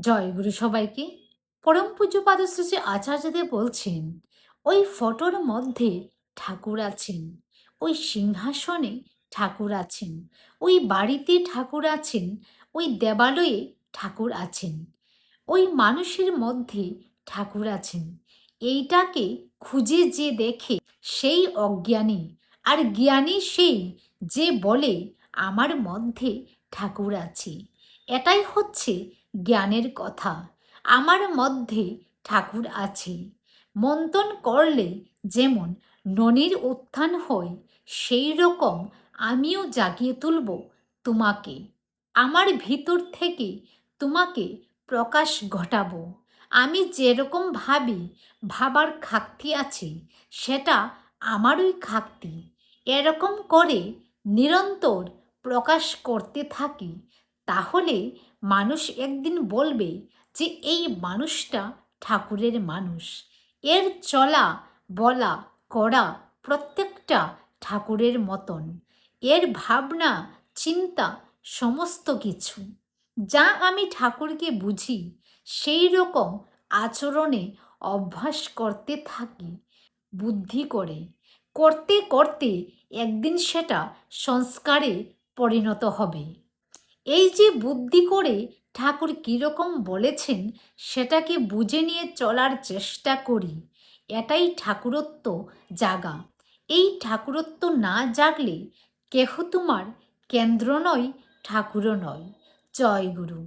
জয়গুরু সবাইকে। পরম পূজ্যপাদ শ্রী শ্রী আচার্যদেব বলছেন, ওই ফটোর মধ্যে ঠাকুর আছেন, ওই সিংহাসনে ঠাকুর আছেন, ওই বাড়িতে ঠাকুর আছেন, ওই দেবালয়ে ঠাকুর আছেন, ওই মানুষের মধ্যে ঠাকুর আছেন। এইটাকে খুঁজে যে দেখে সেই অজ্ঞানী, আর জ্ঞানী সেই যে বলে আমার মধ্যে ঠাকুর আছে। এটাই হচ্ছে জ্ঞানের কথা। আমার মধ্যে ঠাকুর আছে। মন্থন করলে যেমন ননির উত্থান হয়, সেই রকম আমিও জাগিয়ে তুলব তোমাকে। আমার ভিতর থেকে তোমাকে প্রকাশ ঘটাবো। আমি যেরকম ভাবি, ভাবার খাক্তি আছে, সেটা আমারই খাক্তি। এরকম করে নিরন্তর প্রকাশ করতে থাকি, তাহলে মানুষ একদিন বলবে যে এই মানুষটা ঠাকুরের মানুষ। এর চলা বলা করা প্রত্যেকটা ঠাকুরের মতন। এর ভাবনা চিন্তা সমস্ত কিছু যা আমি ঠাকুরকে বুঝি, সেই রকম আচরণে অভ্যাস করতে থাকি বুদ্ধি করে। করতে করতে একদিন সেটা সংস্কারে পরিণত হবে। এই যে বুদ্ধি করে ঠাকুর কীরকম বলেছেন, সেটাকে বুঝে নিয়ে চলার চেষ্টা করি। এটাই ঠাকুরত্ব জাগা। এই ঠাকুরত্ব না জাগলে কেহ তোমার কেন্দ্র নয়, ঠাকুরও নয়। জয় গুরু।